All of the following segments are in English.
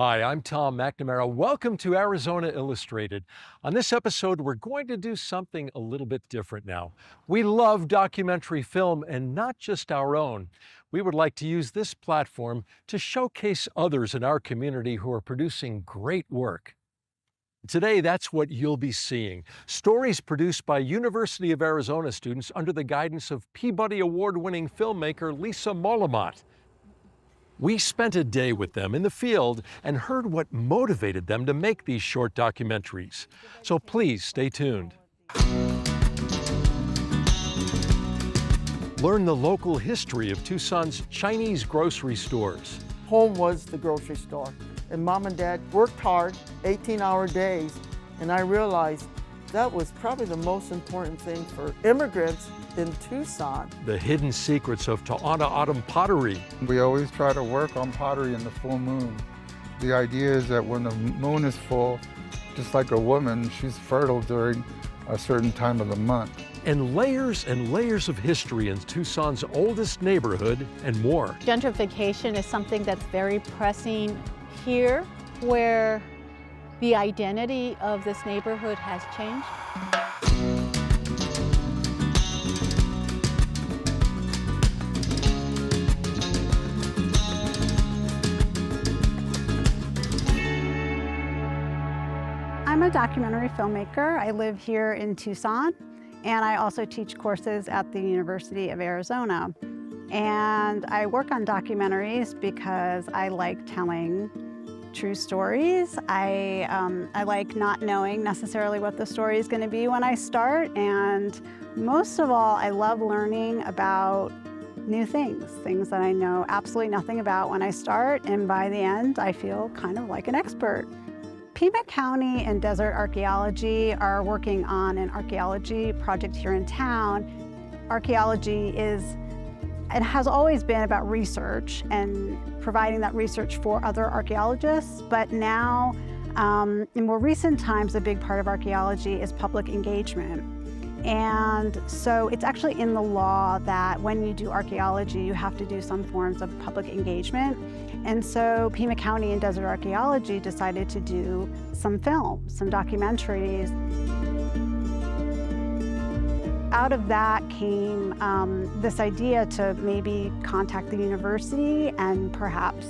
Hi, I'm Tom McNamara. Welcome to Arizona Illustrated. On this episode, we're going to do something a little bit different now. We love documentary film and not just our own. We would like to use this platform to showcase others in our community who are producing great work. Today, that's what you'll be seeing. Stories produced by University of Arizona students under the guidance of Peabody Award-winning filmmaker Lisa Molomot. We spent a day with them in the field and heard what motivated them to make these short documentaries. So please stay tuned. Learn the local history of Tucson's Chinese grocery stores. Home was the grocery store, and Mom and Dad worked hard, 18-hour days, and I realized that was probably the most important thing for immigrants in Tucson. The hidden secrets of Tohono O'odham pottery. We always try to work on pottery in the full moon. The idea is that when the moon is full, just like a woman, she's fertile during a certain time of the month. And layers of history in Tucson's oldest neighborhood and more. Gentrification is something that's very pressing here, where the identity of this neighborhood has changed. I'm a documentary filmmaker. I live here in Tucson, and I also teach courses at the University of Arizona. And I work on documentaries because I like telling true stories. I like not knowing necessarily what the story is going to be when I start, and most of all, I love learning about new things that I know absolutely nothing about when I start, and by the end, I feel kind of like an expert. Pima County and Desert Archaeology are working on an archaeology project here in town. Archaeology it has always been about research and providing that research for other archaeologists, but now, in more recent times, a big part of archaeology is public engagement. And so it's actually in the law that when you do archaeology, you have to do some forms of public engagement. And so Pima County and Desert Archaeology decided to do some films, some documentaries. Out of that came this idea to maybe contact the university and perhaps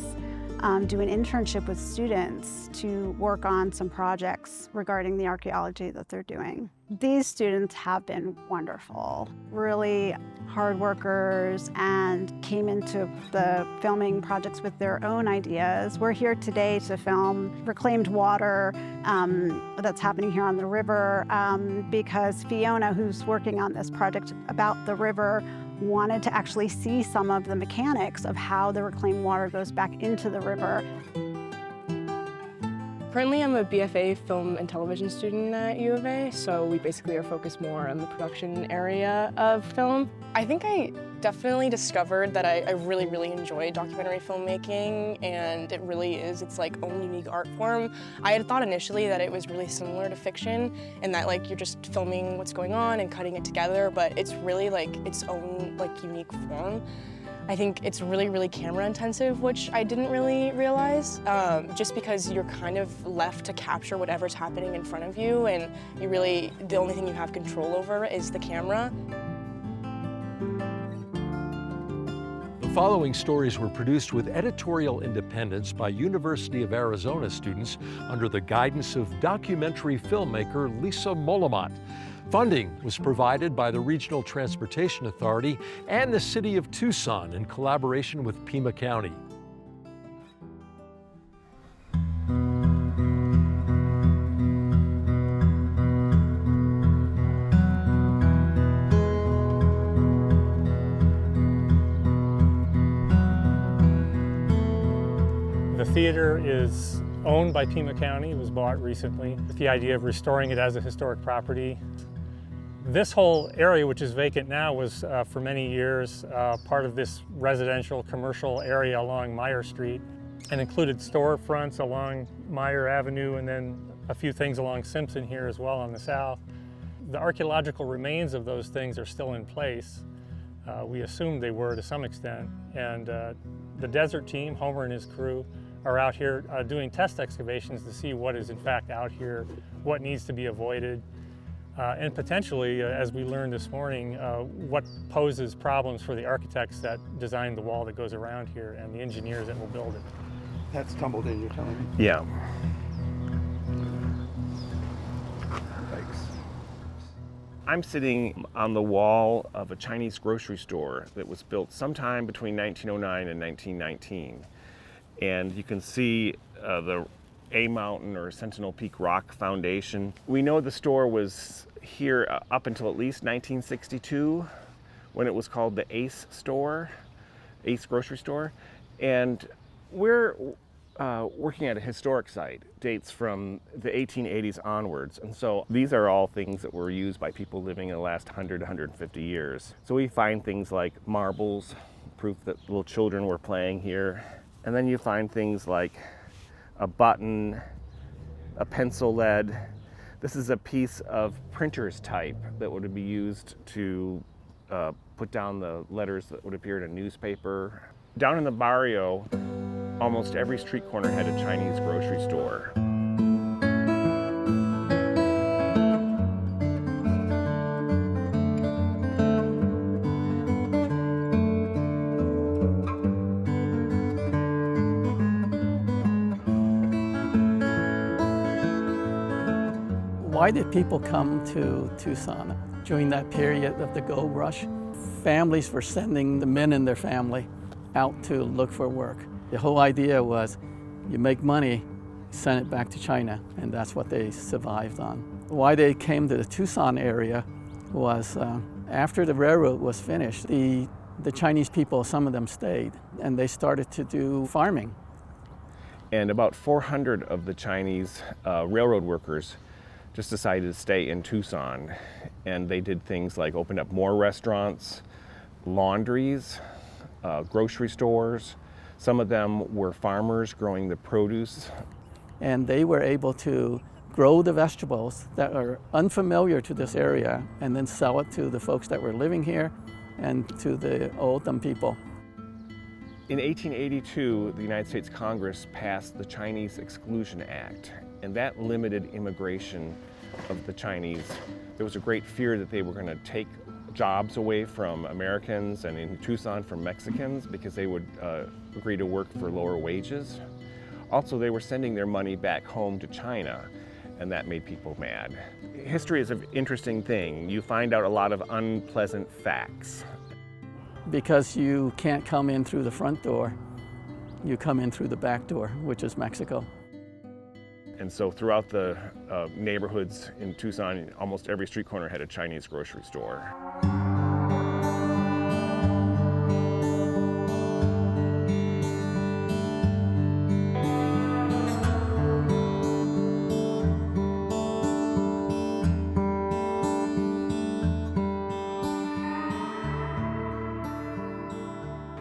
do an internship with students to work on some projects regarding the archaeology that they're doing. These students have been wonderful, really hard workers, and came into the filming projects with their own ideas. We're here today to film reclaimed water that's happening here on the river because Fiona, who's working on this project about the river, wanted to actually see some of the mechanics of how the reclaimed water goes back into the river. Currently, I'm a BFA film and television student at U of A, so we basically are focused more on the production area of film. I think I definitely discovered that I really, really enjoy documentary filmmaking, and it's like own unique art form. I had thought initially that it was really similar to fiction, and that like you're just filming what's going on and cutting it together, but it's really like its own like unique form. I think it's really, really camera intensive, which I didn't really realize, just because you're kind of left to capture whatever's happening in front of you, and the only thing you have control over is the camera. The following stories were produced with editorial independence by University of Arizona students under the guidance of documentary filmmaker Lisa Molomot. Funding was provided by the Regional Transportation Authority and the City of Tucson in collaboration with Pima County. The theater is owned by Pima County. It was bought recently with the idea of restoring it as a historic property. This whole area, which is vacant now, was for many years part of this residential commercial area along Meyer Street, and included storefronts along Meyer Avenue and then a few things along Simpson here as well on the south. The archaeological remains of those things are still in place. We assumed they were to some extent, and the desert team, Homer and his crew, are out here doing test excavations to see what is in fact out here, what needs to be avoided, and potentially, as we learned this morning, what poses problems for the architects that designed the wall that goes around here and the engineers that will build it. That's tumbled in, you're telling me? Yeah. Thanks. I'm sitting on the wall of a Chinese grocery store that was built sometime between 1909 and 1919. And you can see the A Mountain or Sentinel Peak Rock Foundation. We know the store was here up until at least 1962 when it was called the Ace Store, Ace Grocery Store. And we're working at a historic site, dates from the 1880s onwards. And so these are all things that were used by people living in the last 100, 150 years. So we find things like marbles, proof that little children were playing here. And then you find things like a button, a pencil lead. This is a piece of printer's type that would be used to put down the letters that would appear in a newspaper. Down in the barrio, almost every street corner had a Chinese grocery store. Why did people come to Tucson during that period of the gold rush? Families were sending the men in their family out to look for work. The whole idea was you make money, send it back to China, and that's what they survived on. Why they came to the Tucson area was after the railroad was finished, the Chinese people, some of them stayed, and they started to do farming. And about 400 of the Chinese railroad workers just decided to stay in Tucson. And they did things like opened up more restaurants, laundries, grocery stores. Some of them were farmers growing the produce. And they were able to grow the vegetables that are unfamiliar to this area and then sell it to the folks that were living here and to the O'odham people. In 1882, the United States Congress passed the Chinese Exclusion Act, and that limited immigration of the Chinese. There was a great fear that they were going to take jobs away from Americans and in Tucson from Mexicans because they would agree to work for lower wages. Also, they were sending their money back home to China, and that made people mad. History is an interesting thing. You find out a lot of unpleasant facts. Because you can't come in through the front door, you come in through the back door, which is Mexico. And so throughout the neighborhoods in Tucson, almost every street corner had a Chinese grocery store.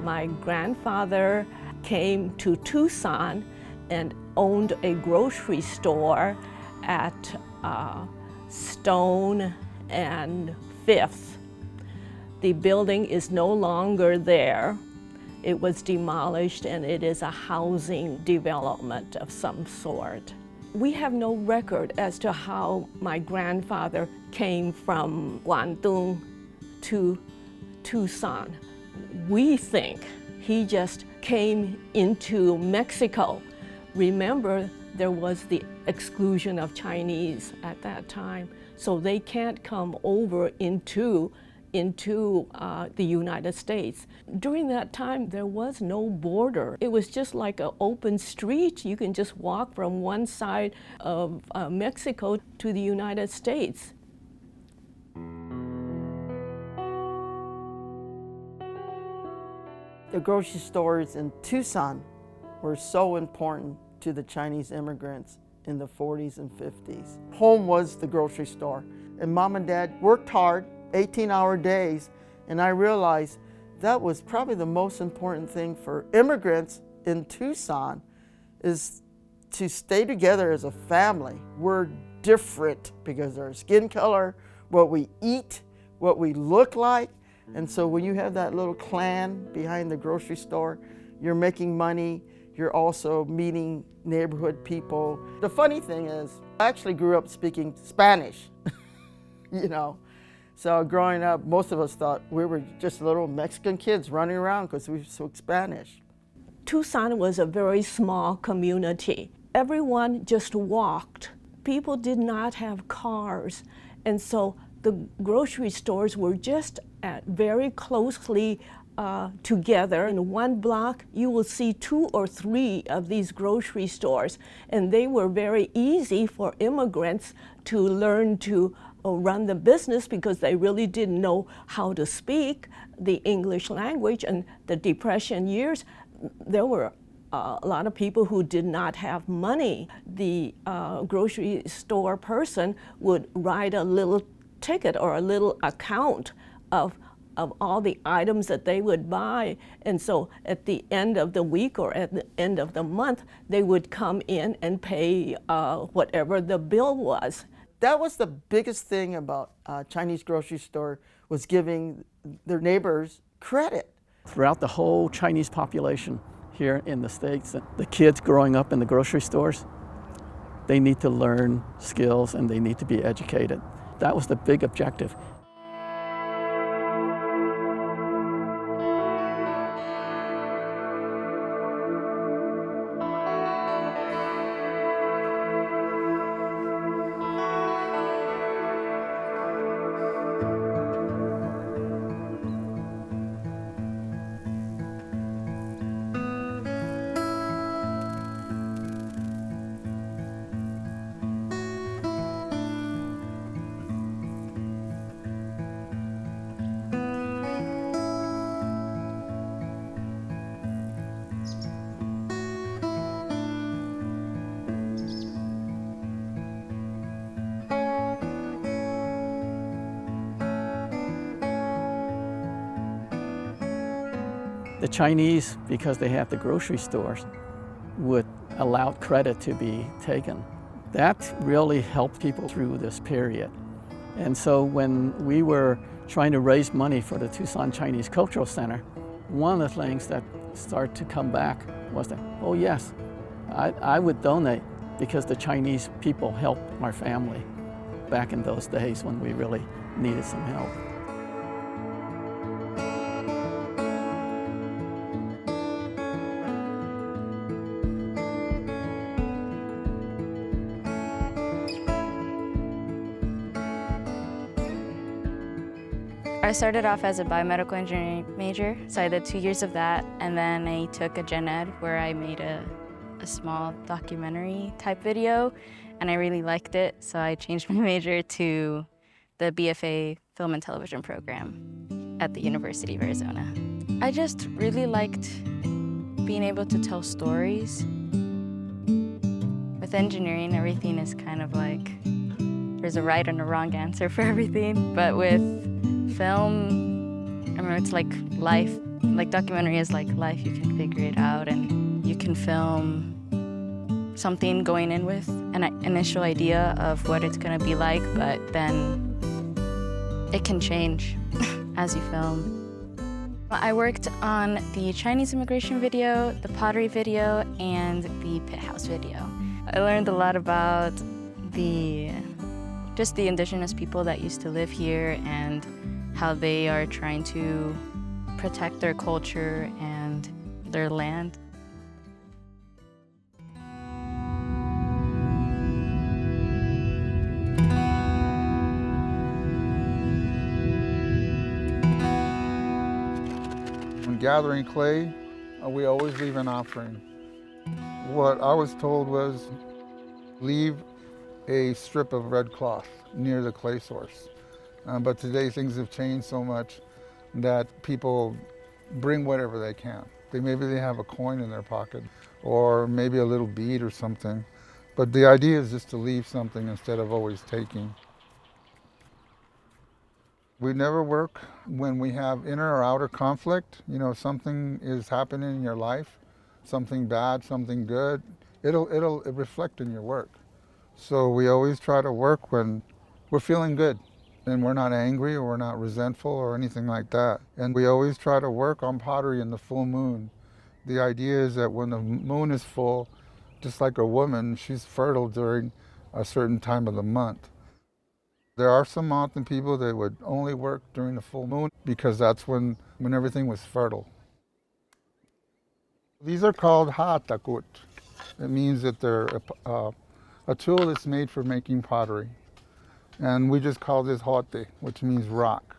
My grandfather came to Tucson and owned a grocery store at Stone and Fifth. The building is no longer there. It was demolished and it is a housing development of some sort. We have no record as to how my grandfather came from Guangdong to Tucson. We think he just came into Mexico. Remember, there was the exclusion of Chinese at that time, so they can't come over into the United States. During that time, there was no border. It was just like an open street. You can just walk from one side of Mexico to the United States. The grocery stores in Tucson were so important to the Chinese immigrants in the 40s and 50s. Home was the grocery store, and Mom and Dad worked hard, 18-hour days, and I realized that was probably the most important thing for immigrants in Tucson, is to stay together as a family. We're different because of our skin color, what we eat, what we look like. And so when you have that little clan behind the grocery store, you're making money, You're also meeting neighborhood people. The funny thing is, I actually grew up speaking Spanish, you know. So growing up, most of us thought we were just little Mexican kids running around because we spoke Spanish. Tucson was a very small community. Everyone just walked. People did not have cars, and so the grocery stores were just very closely together. In one block, you will see 2 or 3 of these grocery stores, and they were very easy for immigrants to learn to run the business because they really didn't know how to speak the English language. And the Depression years, there were a lot of people who did not have money. The grocery store person would write a little ticket or a little account of all the items that they would buy. And so at the end of the week or at the end of the month, they would come in and pay whatever the bill was. That was the biggest thing about Chinese grocery store, was giving their neighbors credit. Throughout the whole Chinese population here in the States, the kids growing up in the grocery stores, they need to learn skills and they need to be educated. That was the big objective. The Chinese, because they have the grocery stores, would allow credit to be taken. That really helped people through this period. And so when we were trying to raise money for the Tucson Chinese Cultural Center, one of the things that started to come back was that, oh yes, I would donate because the Chinese people helped our family back in those days when we really needed some help. I started off as a biomedical engineering major, so I did 2 years of that, and then I took a gen ed where I made a small documentary type video, and I really liked it, so I changed my major to the BFA Film and Television program at the University of Arizona. I just really liked being able to tell stories. With engineering, everything is kind of like, there's a right and a wrong answer for everything, but with film, I mean, it's like life. Like documentary is like life. You can figure it out, and you can film something going in with an initial idea of what it's gonna be like, but then it can change as you film. I worked on the Chinese immigration video, the pottery video, and the pit house video. I learned a lot about just the indigenous people that used to live here and how they are trying to protect their culture and their land. When gathering clay, we always leave an offering. What I was told was leave a strip of red cloth near the clay source. But today things have changed so much that people bring whatever they can. Maybe they have a coin in their pocket or maybe a little bead or something. But the idea is just to leave something instead of always taking. We never work when we have inner or outer conflict. You know, something is happening in your life, something bad, something good, it'll reflect in your work. So we always try to work when we're feeling good and we're not angry or we're not resentful or anything like that. And we always try to work on pottery in the full moon The idea is that when the moon is full, just like a woman, she's fertile during a certain time of the month. There are some mountain people that would only work during the full moon because that's when everything was fertile. These are called ha'takut. It means that they're a tool that's made for making pottery. And we just call this hote, which means rock.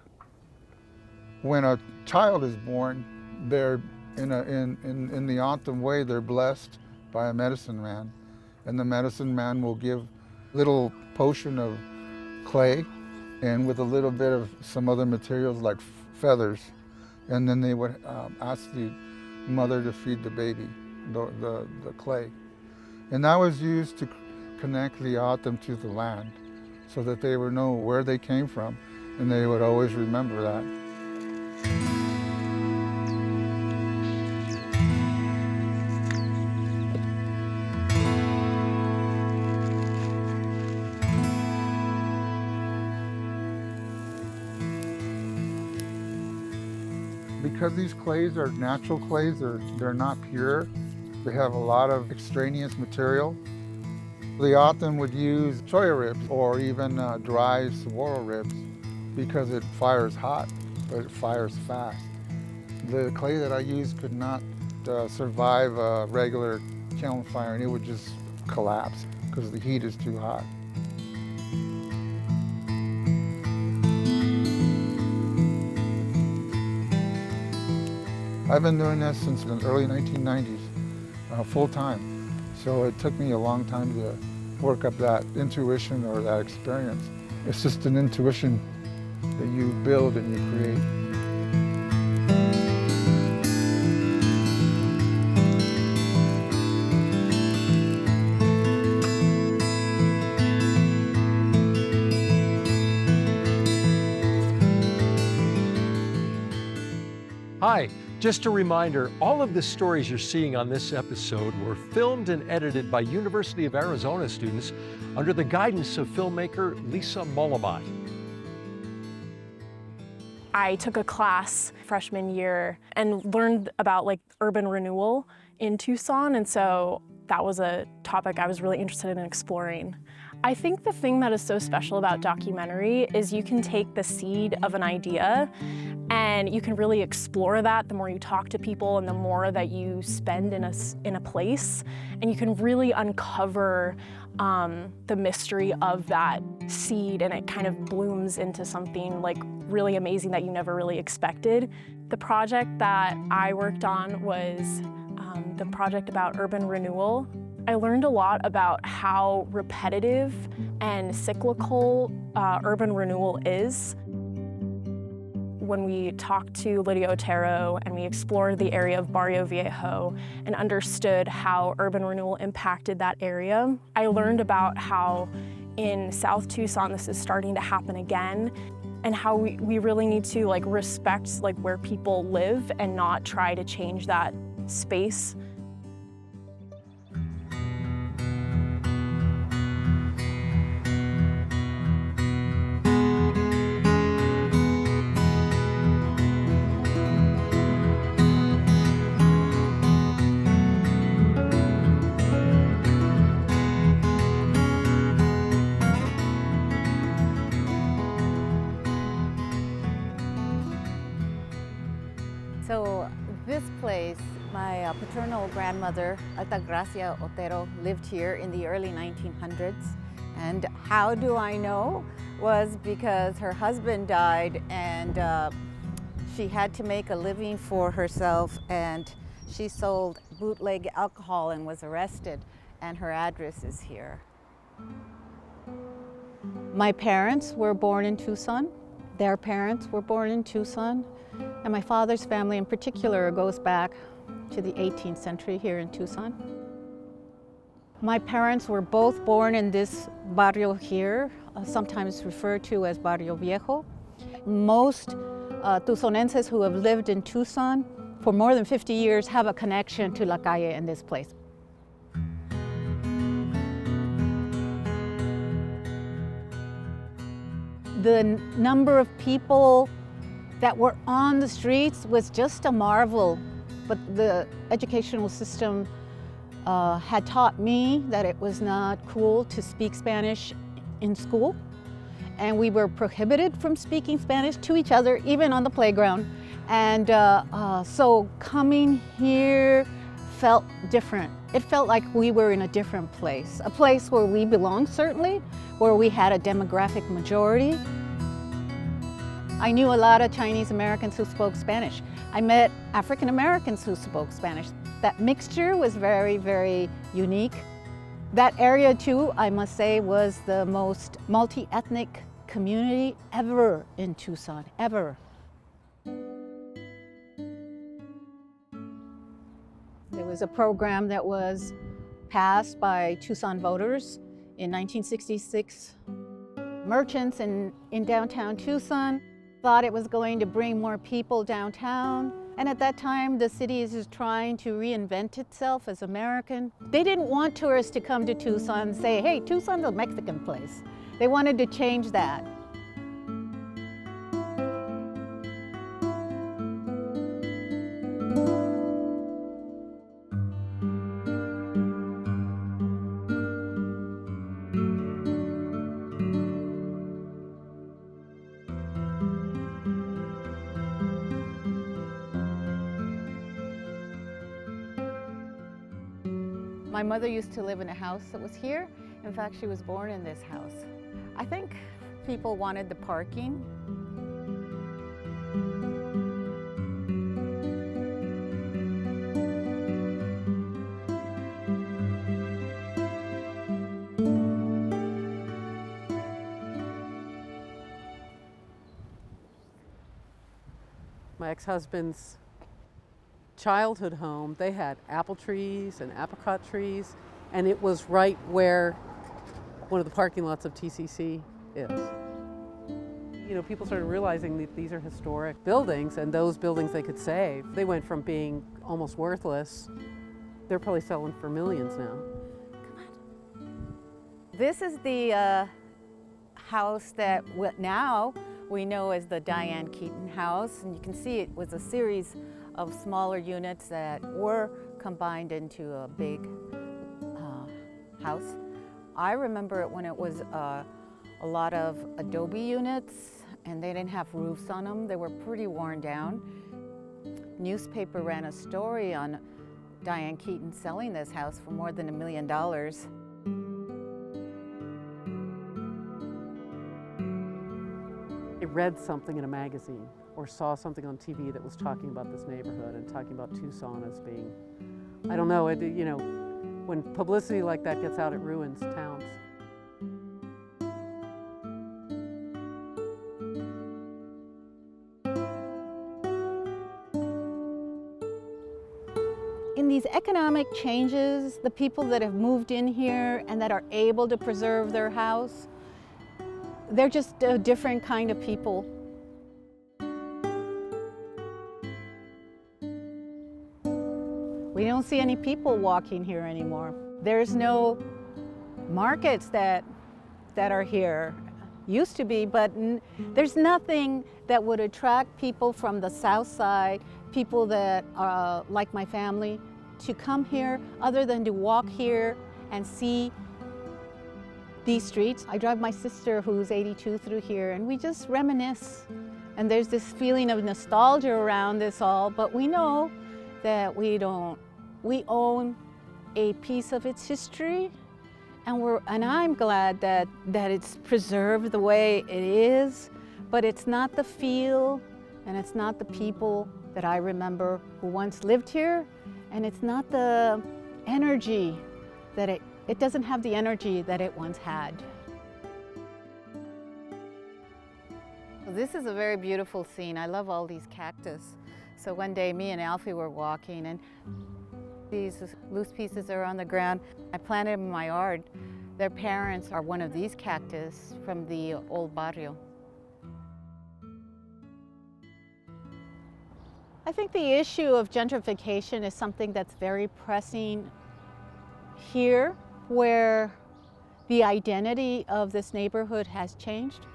When a child is born, they're in the autumn way, they're blessed by a medicine man. And the medicine man will give little potion of clay and with a little bit of some other materials like feathers. And then they would ask the mother to feed the baby, the clay. And that was used to connect the autumn to the land so that they would know where they came from and they would always remember that. Because these clays are natural clays, they're not pure. They have a lot of extraneous material. The O'odham would use choya ribs or even dry saguaro ribs because it fires hot, but it fires fast. The clay that I used could not survive a regular kiln fire, and it would just collapse because the heat is too hot. I've been doing this since the early 1990s, full time. So it took me a long time to work up that intuition or that experience. It's just an intuition that you build and you create. Hi, just a reminder, all of the stories you're seeing on this episode were filmed and edited by University of Arizona students under the guidance of filmmaker Lisa Molomot. I took a class freshman year and learned about urban renewal in Tucson, and so that was a topic I was really interested in exploring. I think the thing that is so special about documentary is you can take the seed of an idea and you can really explore that the more you talk to people and the more that you spend in a place, and you can really uncover the mystery of that seed, and it kind of blooms into something really amazing that you never really expected. The project that I worked on was the project about urban renewal. I learned a lot about how repetitive and cyclical urban renewal is. When we talked to Lydia Otero and we explored the area of Barrio Viejo and understood how urban renewal impacted that area, I learned about how in South Tucson this is starting to happen again, and how we really need to respect where people live and not try to change that space. So this place, my paternal grandmother, Altagracia Otero, lived here in the early 1900s. And how do I know? Was because her husband died and she had to make a living for herself, and she sold bootleg alcohol and was arrested, and her address is here. My parents were born in Tucson. Their parents were born in Tucson. And my father's family in particular goes back to the 18th century here in Tucson. My parents were both born in this barrio here, sometimes referred to as Barrio Viejo. Most Tucsonenses who have lived in Tucson for more than 50 years have a connection to La Calle in this place. The number of people that were on the streets was just a marvel. but the educational system had taught me that it was not cool to speak Spanish in school, and we were prohibited from speaking Spanish to each other, even on the playground. And so coming here felt different. It felt like we were in a different place, a place where we belonged, certainly, where we had a demographic majority. I knew a lot of Chinese Americans who spoke Spanish. I met African Americans who spoke Spanish. That mixture was very, very unique. That area too, I must say, was the most multi-ethnic community ever in Tucson, ever. There was a program that was passed by Tucson voters in 1966. Merchants in downtown Tucson thought it was going to bring more people downtown. And at that time, the city is just trying to reinvent itself as American. They didn't want tourists to come to Tucson and say, hey, Tucson's a Mexican place. They wanted to change that. My mother used to live in a house that was here. In fact, she was born in this house. I think people wanted the parking. My ex-husband's childhood home, they had apple trees and apricot trees, and it was right where one of the parking lots of TCC is. You know, people started realizing that these are historic buildings, and those buildings they could save. They went from being almost worthless. They're probably selling for millions now. This is the house that now we know as the Diane Keaton House, and you can see it was a series of smaller units that were combined into a big house. I remember it when it was a lot of adobe units, and they didn't have roofs on them. They were pretty worn down. Newspaper ran a story on Diane Keaton selling this house for more than $1 million. I read something in a magazine or saw something on TV that was talking about this neighborhood and talking about Tucson as being, I don't know, you know, when publicity like that gets out, it ruins towns. In these economic changes, the people that have moved in here and that are able to preserve their house, they're just a different kind of people. We don't see any people walking here anymore. There's no markets that are here. Used to be, but there's nothing that would attract people from the south side, people that are like my family, to come here other than to walk here and see these streets. I drive my sister, who's 82, through here, and we just reminisce. And there's this feeling of nostalgia around this all, but we know that we own a piece of its history, and I'm glad that it's preserved the way it is, but it's not the feel and it's not the people that I remember who once lived here, and it's not the energy that it doesn't have the energy that it once had. So this is a very beautiful scene. I love all these cactus. So one day me and Alfie were walking, and these loose pieces are on the ground. I planted them in my yard. Their parents are one of these cactus from the old barrio. I think the issue of gentrification is something that's very pressing here, where the identity of this neighborhood has changed.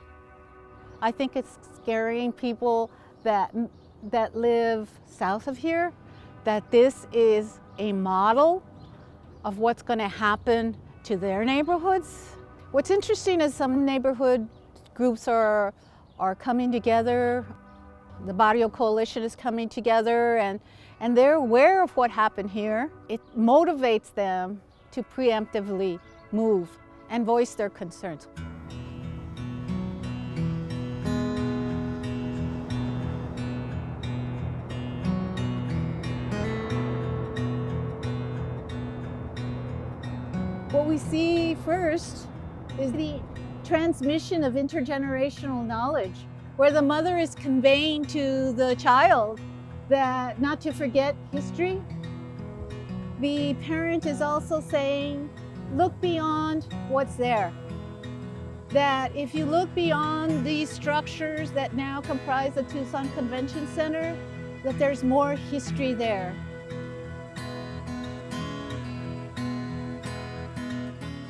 I think it's scaring people that live south of here, that this is a model of what's going to happen to their neighborhoods. What's interesting is some neighborhood groups are coming together. The Barrio Coalition is coming together, and they're aware of what happened here. It motivates them to preemptively move and voice their concerns. What we see first is the transmission of intergenerational knowledge, where the mother is conveying to the child that not to forget history. The parent is also saying, look beyond what's there. That if you look beyond these structures that now comprise the Tucson Convention Center, that there's more history there.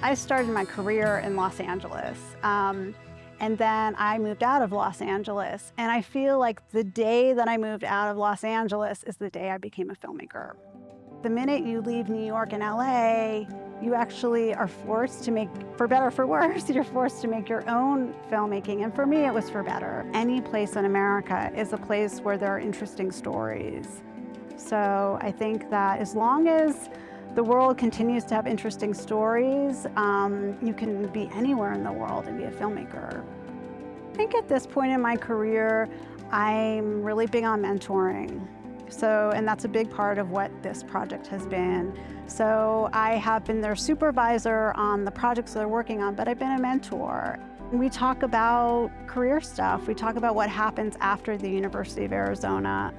I started my career in Los Angeles, and then I moved out of Los Angeles. And I feel like the day that I moved out of Los Angeles is the day I became a filmmaker. The minute you leave New York and LA, you actually are forced to make, for better or for worse, you're forced to make your own filmmaking. And for me, it was for better. Any place in America is a place where there are interesting stories. So I think that as long as the world continues to have interesting stories, you can be anywhere in the world and be a filmmaker. I think at this point in my career, I'm really big on mentoring. And that's a big part of what this project has been. So I have been their supervisor on the projects they're working on, but I've been a mentor. We talk about career stuff. We talk about what happens after the University of Arizona.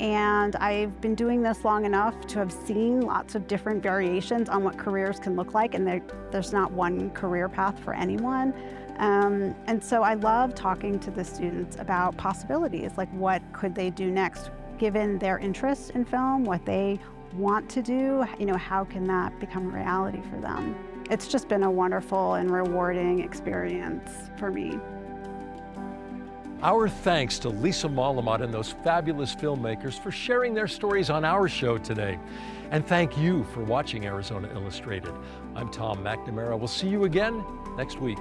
And I've been doing this long enough to have seen lots of different variations on what careers can look like, and there's not one career path for anyone. And so I love talking to the students about possibilities, like what could they do next, given their interest in film, what they want to do, how can that become a reality for them? It's just been a wonderful and rewarding experience for me. Our thanks to Lisa Molomot and those fabulous filmmakers for sharing their stories on our show today. And thank you for watching Arizona Illustrated. I'm Tom McNamara. We'll see you again next week.